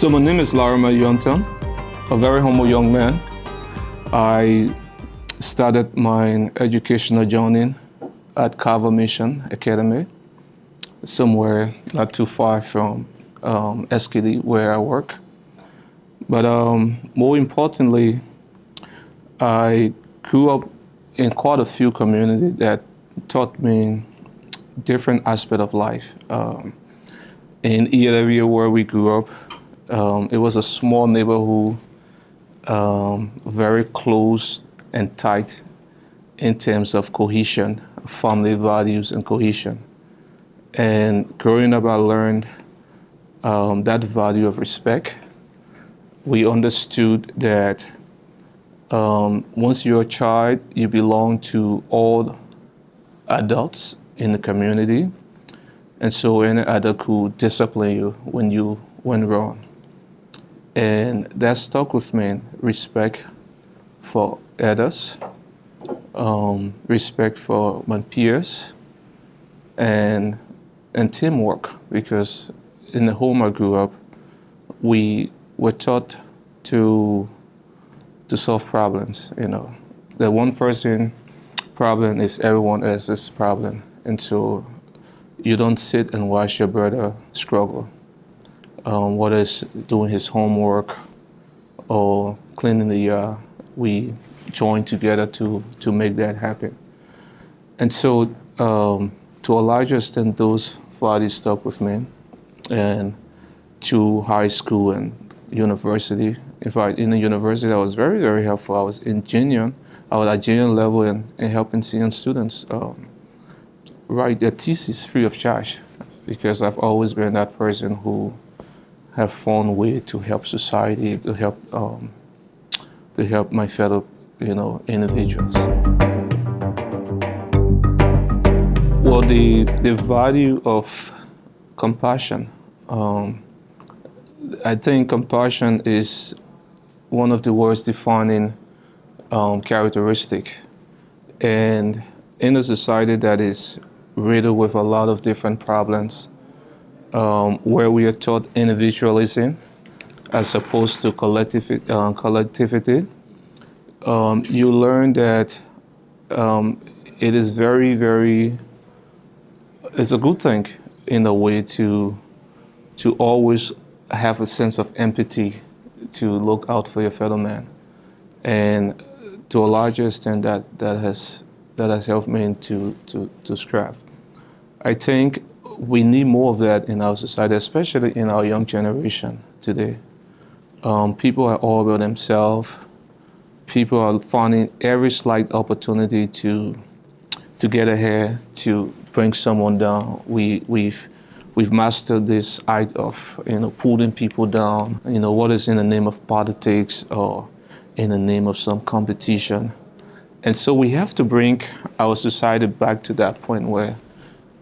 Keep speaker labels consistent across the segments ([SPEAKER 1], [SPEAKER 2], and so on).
[SPEAKER 1] So my name is Laraamand Nyonton, a very humble young man. I started my educational journey at Carver Mission Academy, somewhere not too far from SKD where I work. But more importantly, I grew up in quite a few communities that taught me different aspects of life. In the area where we grew up, it was a small neighborhood, very close and tight in terms of cohesion, family values and cohesion. And growing up, I learned that value of respect. We understood that once you're a child, you belong to all adults in the community. And so any adult could discipline you when you went wrong. And that stuck with me, respect for others, respect for my peers, and teamwork, because in the home I grew up, we were taught to solve problems. The one person problem is everyone else's problem, and so you don't sit and watch your brother struggle, whether it's doing his homework or cleaning the yard. We join together to make that happen. And so to a large extent, those values stuck with me, and to high school and university. In fact, in the university, that was very, very helpful. I was at junior level and helping senior students write their thesis free of charge, because I've always been that person who have found way to help society, to help my fellow, individuals. Well, the value of compassion. I think compassion is one of the worst defining characteristic, and in a society that is riddled with a lot of different problems, where we are taught individualism as opposed to collectivity, you learn that it is very, very, it's a good thing in a way to always have a sense of empathy, to look out for your fellow man. And to a large extent, that has helped me to strive. I think we need more of that in our society, especially in our young generation today. People are all about themselves. People are finding every slight opportunity to get ahead, to bring someone down. We've mastered this art of pulling people down. What is in the name of politics or in the name of some competition. And so we have to bring our society back to that point where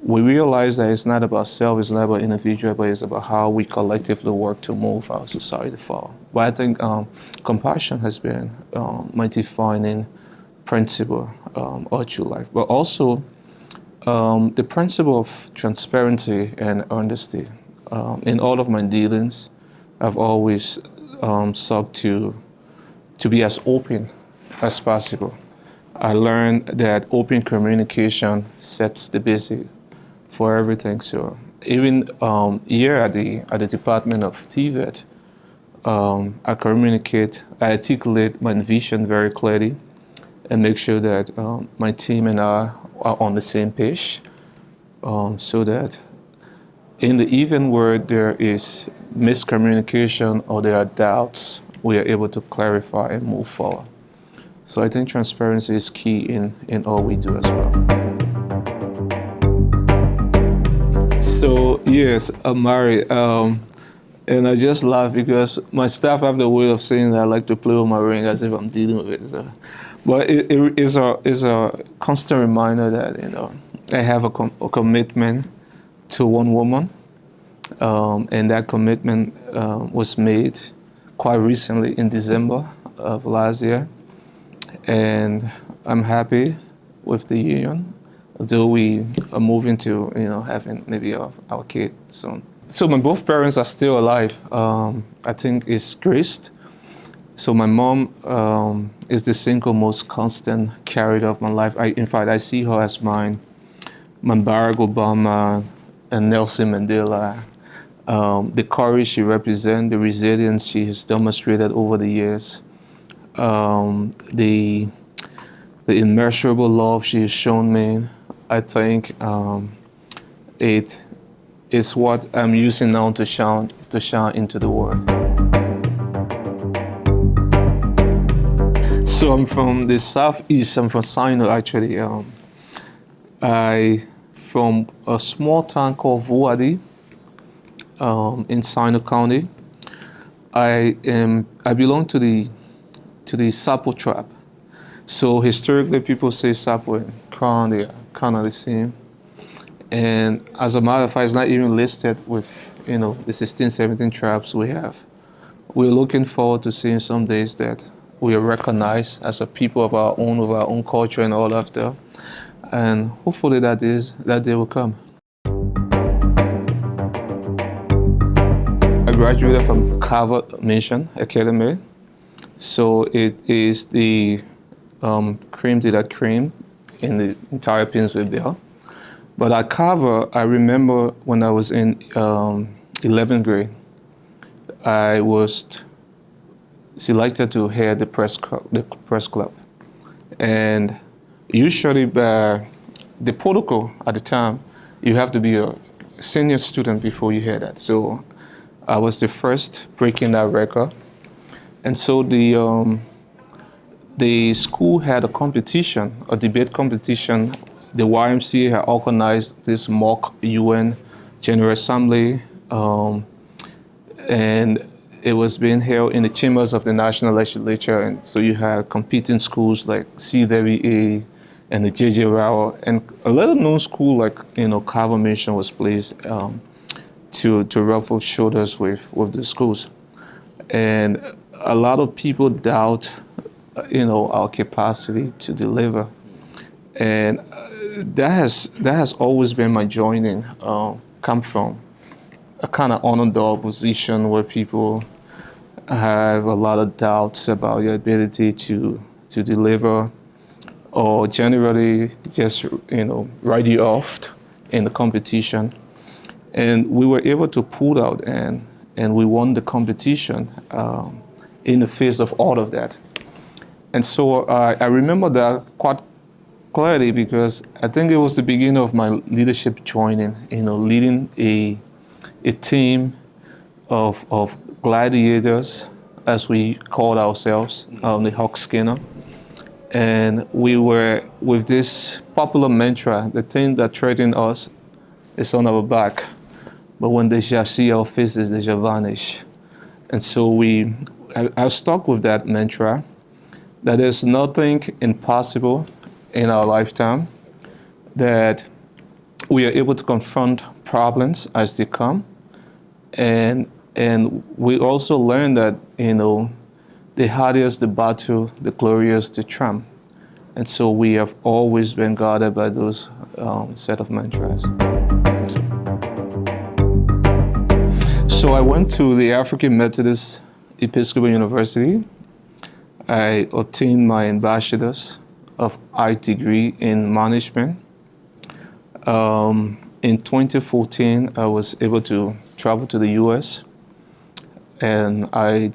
[SPEAKER 1] we realize that it's not about self, it's not about individual, but it's about how we collectively work to move our society forward. But I think compassion has been my defining principle all through life. But also the principle of transparency and honesty. In all of my dealings, I've always sought to be as open as possible. I learned that open communication sets the basic for everything. So even here at the Department of TVET, I communicate, I articulate my vision very clearly and make sure that my team and I are on the same page, so that in the event where there is miscommunication or there are doubts, we are able to clarify and move forward. So I think transparency is key in all we do as well. So yes, I'm married, and I just laugh because my staff have the way of saying that I like to play with my ring as if I'm dealing with it. So. But it is a constant reminder that I have a commitment to one woman, and that commitment was made quite recently in December of last year, and I'm happy with the union, though we are moving to having maybe our kid soon. So my both parents are still alive. I think it's graced. So my mom is the single most constant character of my life. In fact, I see her as my Barack Obama and Nelson Mandela. The courage she represents, the resilience she has demonstrated over the years, the immeasurable love she has shown me. I think it is what I'm using now to shine into the world. So I'm from the southeast. I'm from Sino actually. I from a small town called Vuadi in Sino County. I belong to the Sapo tribe. So historically, people say Sapo and Crown, they are kind of the same. And as a matter of fact, it's not even listed with the 16, 17 tribes we have. We're looking forward to seeing some days that we are recognized as a people of our own, with our own culture and all of that. And hopefully that day will come. I graduated from Harvard Mission Academy. So it is the cream de la cream in the entire Peninsula Belt. But at Carver, I remember when I was in 11th grade, I was selected to head the press club. And usually by the protocol at the time, you have to be a senior student before you head that. So I was the first breaking that record. And so the school had a competition, a debate competition. The YMCA had organized this mock UN General Assembly, and it was being held in the chambers of the National Legislature. And so you had competing schools like CWA and the J.J. Rao, and a little known school like Carver Mission was placed to ruffle shoulders with the schools. And a lot of people doubt our capacity to deliver, and that has always been my joining. Come from a kind of underdog position where people have a lot of doubts about your ability to deliver, or generally just write you off in the competition. And we were able to pull out and we won the competition in the face of all of that. And so I remember that quite clearly because I think it was the beginning of my leadership joining, leading a team of gladiators, as we called ourselves, the Hawk Skinner. And we were with this popular mantra, the thing that threatened us is on our back, but when they shall see our faces, they shall vanish. And so I stuck with that mantra, that there's nothing impossible in our lifetime, that we are able to confront problems as they come. And we also learned that, the harder the battle, the glorious the triumph. And so we have always been guided by those set of mantras. So I went to the African Methodist Episcopal University. I obtained my Ambassadors of Art degree in management. In 2014, I was able to travel to the US, and I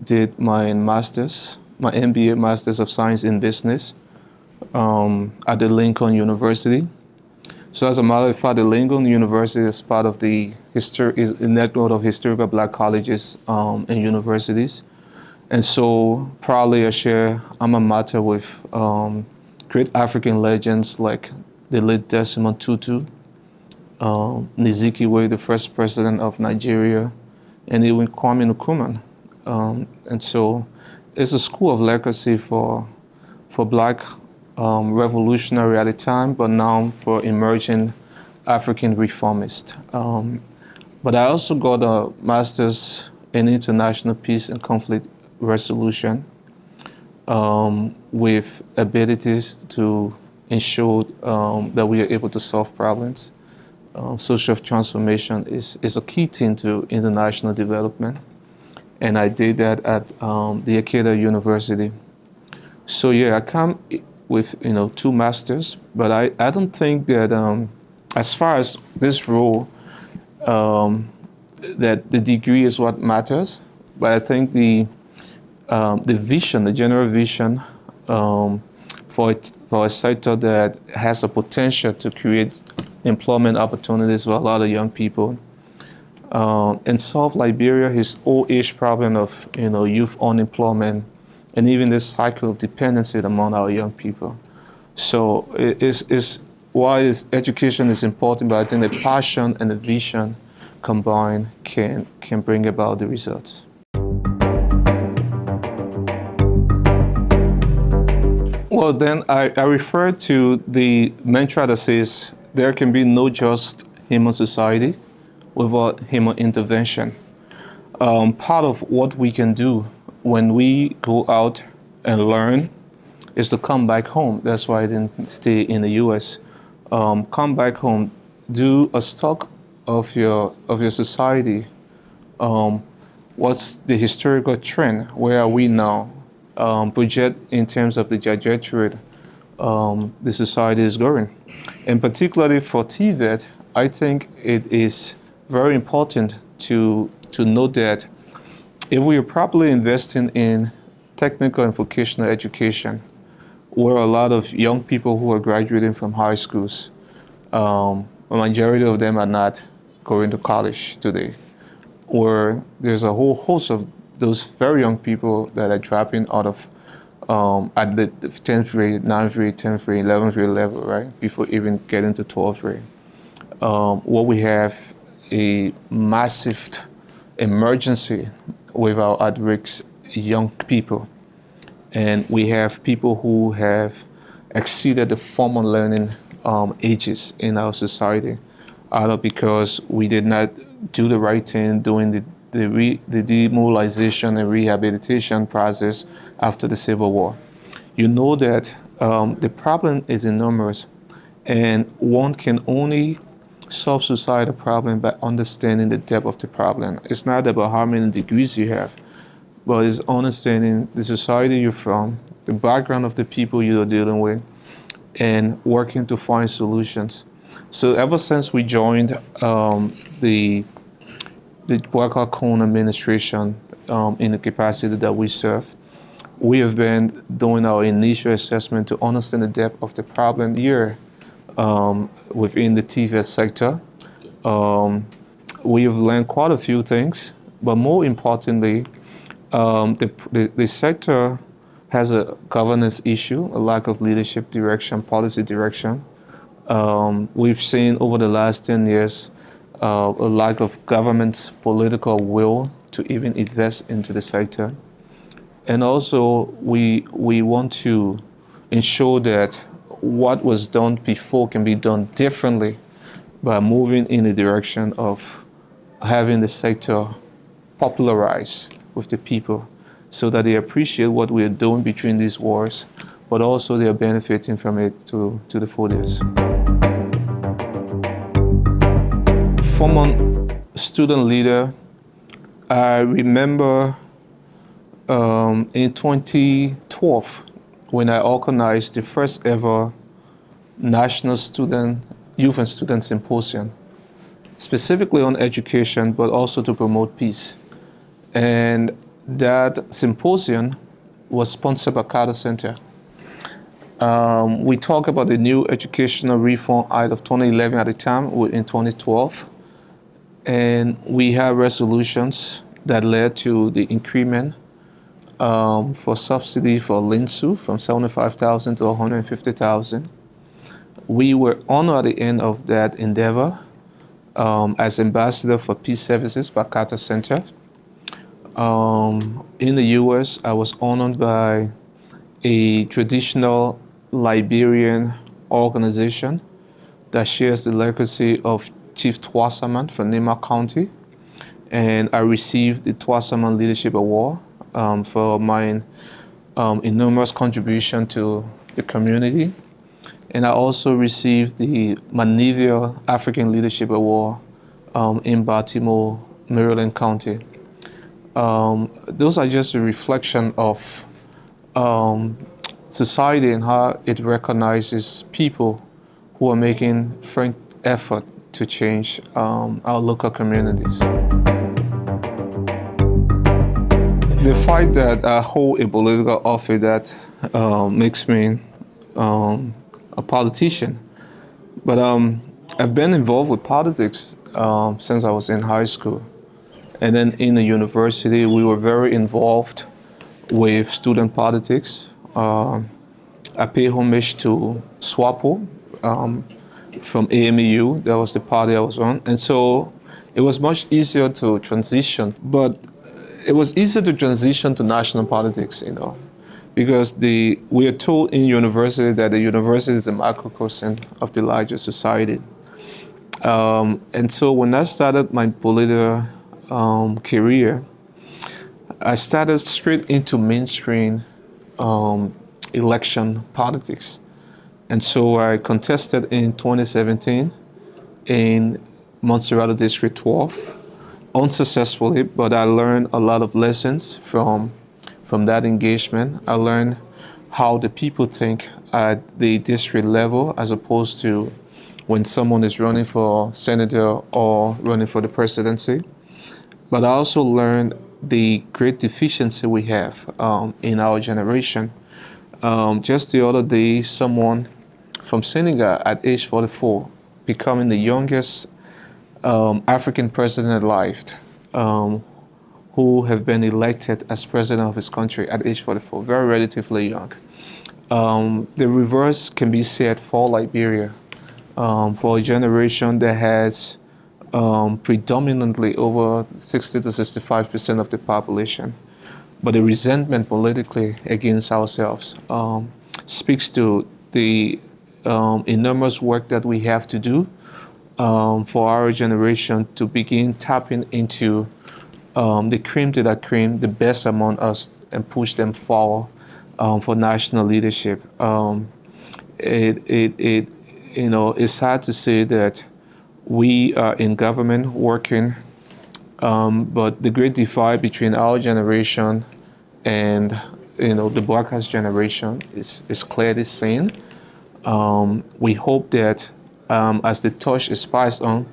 [SPEAKER 1] did my master's, my MBA, Masters of Science in Business, at the Lincoln University. So as a matter of fact, the Lincoln University is part of the network of historical Black colleges and universities. And so proudly I share alma mater with great African legends like the late Desmond Tutu, Nizikiwe, the first president of Nigeria, and even Kwame Nkrumah. And so it's a school of legacy for Black revolutionary at the time, but now for emerging African reformists. But I also got a master's in international peace and conflict resolution, with abilities to ensure that we are able to solve problems social transformation is a key thing to international development. And I did that at the Akita University. So yeah, I come with 2 masters, but I don't think that as far as this role, um, that the degree is what matters. But I think the vision, the general vision, um, for a sector that has a potential to create employment opportunities for a lot of young people, and solve Liberia's old age problem of youth unemployment, and even this cycle of dependency among our young people. So it's why education is important, but I think the passion and the vision combined can bring about the results. Well, then I refer to the mantra that says there can be no just human society without human intervention. Part of what we can do when we go out and learn is to come back home. That's why I didn't stay in the U.S. Come back home, do a stock of your society. What's the historical trend? Where are we now? Project in terms of the trajectory the society is going. And particularly for TVET, I think it is very important to note that if we are properly investing in technical and vocational education, where a lot of young people who are graduating from high schools, a majority of them are not going to college today, where there's a whole host of those very young people that are dropping out of at the 10th grade, 9th grade, 10th grade, 11th grade level, right? Before even getting to 12th grade. What we have a massive emergency with our at-risk young people. And we have people who have exceeded the formal learning ages in our society, either because we did not do the right thing during the demobilization and rehabilitation process after the Civil War. You know that the problem is enormous, and one can only solve societal problem by understanding the depth of the problem. It's not about how many degrees you have, but it's understanding the society you're from, the background of the people you're dealing with, and working to find solutions. So ever since we joined the Boacal Cone administration in the capacity that we serve, we have been doing our initial assessment to understand the depth of the problem here within the TVET sector. We have learned quite a few things, but more importantly, the sector has a governance issue, a lack of leadership direction, policy direction. We've seen over the last 10 years a lack of government's political will to even invest into the sector. And also, we want to ensure that what was done before can be done differently by moving in the direction of having the sector popularized with the people so that they appreciate what we are doing between these wars, but also they are benefiting from it to the fullest. Former student leader, I remember in 2012 when I organized the first ever National Youth and Student Symposium, specifically on education, but also to promote peace. And that symposium was sponsored by Carter Center. We talked about the new educational reform act of 2011 at the time, in 2012. And we have resolutions that led to the increment for subsidy for LINSU from 75,000 to 150,000. We were honored at the end of that endeavor as ambassador for peace services by Carter Center. In the U.S., I was honored by a traditional Liberian organization that shares the legacy of Chief Twasaman from Nema County, and I received the Twasaman Leadership Award for my enormous contribution to the community. And I also received the Manivia African Leadership Award in Baltimore, Maryland County. Those are just a reflection of um, society and how it recognizes people who are making frank effort to change our local communities. The fact that I hold a political office that makes me a politician. But I've been involved with politics since I was in high school. And then in the university, we were very involved with student politics. I pay homage to SWAPO from AMEU. That was the party I was on. And so it was much easier to transition. But it was easier to transition to national politics, because we are told in university that the university is a microcosm of the larger society. And so when I started my political career, I started straight into mainstream election politics. And so I contested in 2017 in Montserrat District 12, unsuccessfully, but I learned a lot of lessons from that engagement. I learned how the people think at the district level as opposed to when someone is running for senator or running for the presidency. But I also learned the great deficiency we have in our generation. Just the other day, someone from Senegal at age 44, becoming the youngest African president alive, who have been elected as president of his country at age 44, very relatively young. The reverse can be said for Liberia, for a generation that has predominantly over 60 to 65% of the population. But the resentment politically against ourselves speaks to the enormous work that we have to do for our generation to begin tapping into the cream de la cream, the best among us, and push them forward for national leadership. It's hard to say that we are in government working, but the great divide between our generation and the broadcast generation is clearly seen. We hope that as the torch is passed on,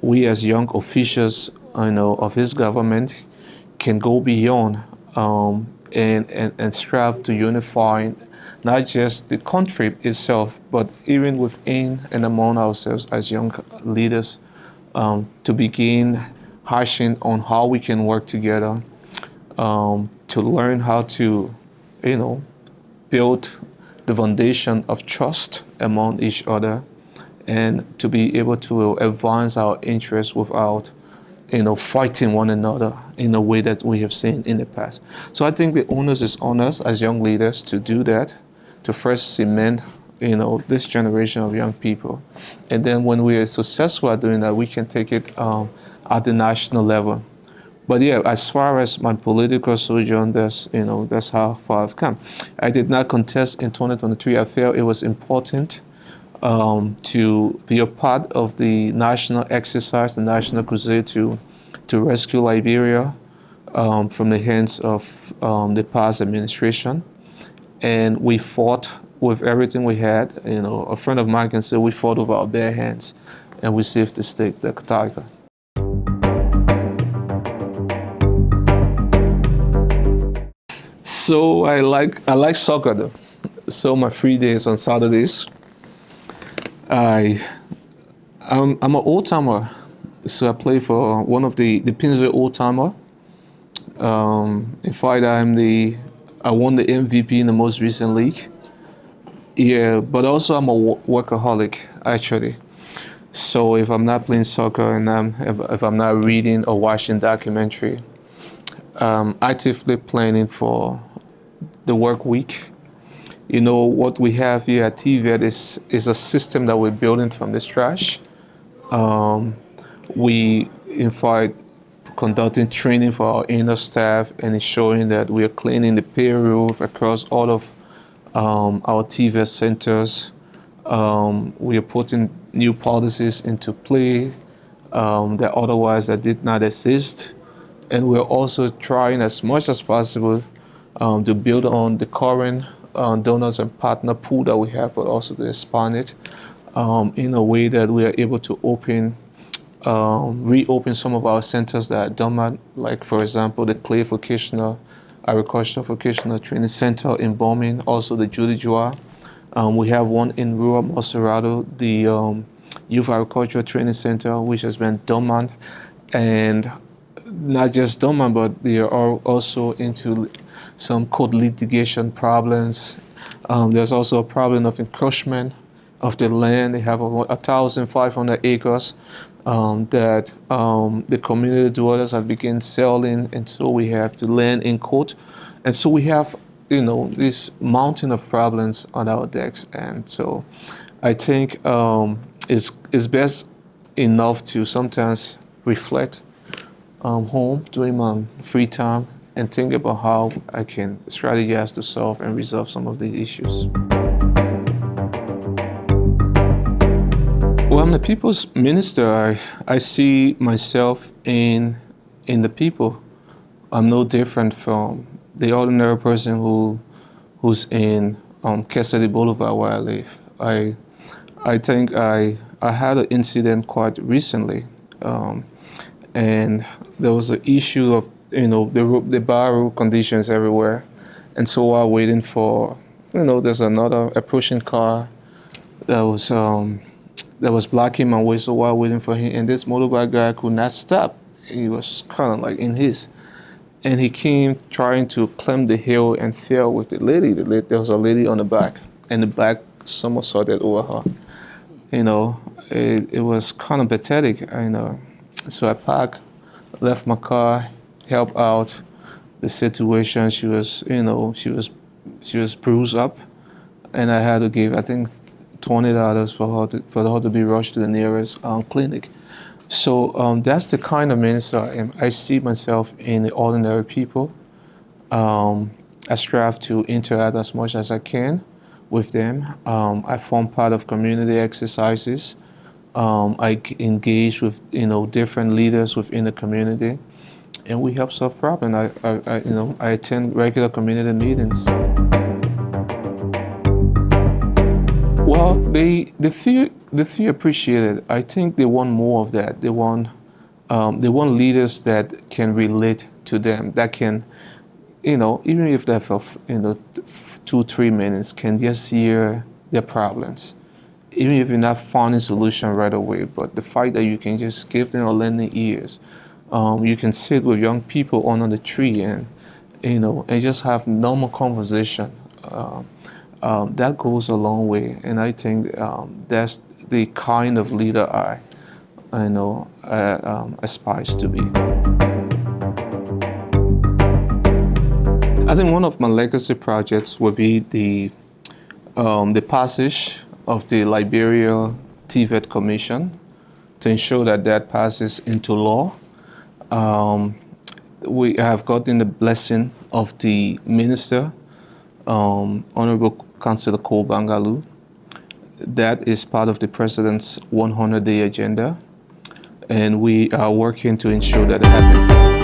[SPEAKER 1] we as young officials of his government can go beyond and strive to unify not just the country itself, but even within and among ourselves as young leaders, to begin hashing on how we can work together, to learn how to, build the foundation of trust among each other, and to be able to advance our interests without fighting one another in a way that we have seen in the past. So I think the onus is on us as young leaders to do that, to first cement, this generation of young people. And then when we are successful at doing that, we can take it at the national level. But yeah, as far as my political sojourn, that's how far I've come. I did not contest in 2023. I felt it was important to be a part of the national exercise, the national crusade to rescue Liberia from the hands of the past administration. And we fought with everything we had. A friend of mine can say we fought with our bare hands, and we saved the state, the tiger. So I like soccer though. So my free days on Saturdays, I'm an old timer, so I play for one of the Pinsville old timer. In fact, I won the MVP in the most recent league. Yeah, but also I'm a workaholic actually. So if I'm not playing soccer and if I'm not reading or watching documentary, actively planning for the work week. What we have here at TVET is a system that we're building from the scratch. We, in fact, conducting training for our inner staff and ensuring that we are cleaning the payroll across all of our TVET centers. We are putting new policies into play that otherwise that did not exist. And we're also trying as much as possible to build on the current donors and partner pool that we have, but also to expand it in a way that we are able to reopen some of our centers that are dormant, like for example, the Clay Vocational Agricultural Vocational Training Center in Bombing, also the Judy Joa. We have one in rural Monserrato, the Youth Agricultural Training Center, which has been dormant, and not just dormant, but they are also into some code litigation problems. There's also a problem of encroachment of the land. They have 1,500 acres that the community dwellers have begun selling, and so we have to land in court, and so we have this mountain of problems on our decks, and so I think it's best enough to sometimes reflect home during my free time and think about how I can strategize to solve and resolve some of these issues. Well, I'm the people's minister. I see myself in the people. I'm no different from the ordinary person who's in Cassidy Boulevard where I live. I think I had an incident quite recently, and there was an issue of the bar road conditions everywhere, and so while waiting for there's another approaching car that was blocking my way, so while waiting for him, and this motorbike guy could not stop. He was kind of like in his, and he came trying to climb the hill and fell with the lady. There was a lady on the back, and the back somersaulted over her. It was kind of pathetic. So I parked, left my car, helped out the situation. She was bruised up, and I had to give, I think, $20 for her to be rushed to the nearest clinic. So that's the kind of minister I am. I see myself in the ordinary people. I strive to interact as much as I can with them. I form part of community exercises. I engage with different leaders within the community, and we help solve problems. I attend regular community meetings. Well, they feel appreciated. I think they want more of that. They want leaders that can relate to them, that can, even if they're for 2-3 minutes, can just hear their problems. Even if you're not finding solution right away, but the fact that you can just give them a lending ears, you can sit with young people under the tree and just have normal conversation. That goes a long way, and I think that's the kind of leader I aspires to be. I think one of my legacy projects would be the passage of the Liberia TVET Commission to ensure that passes into law. We have gotten the blessing of the minister, Honorable Councillor Cole Bangaloo. That is part of the President's 100-day agenda, and we are working to ensure that it happens.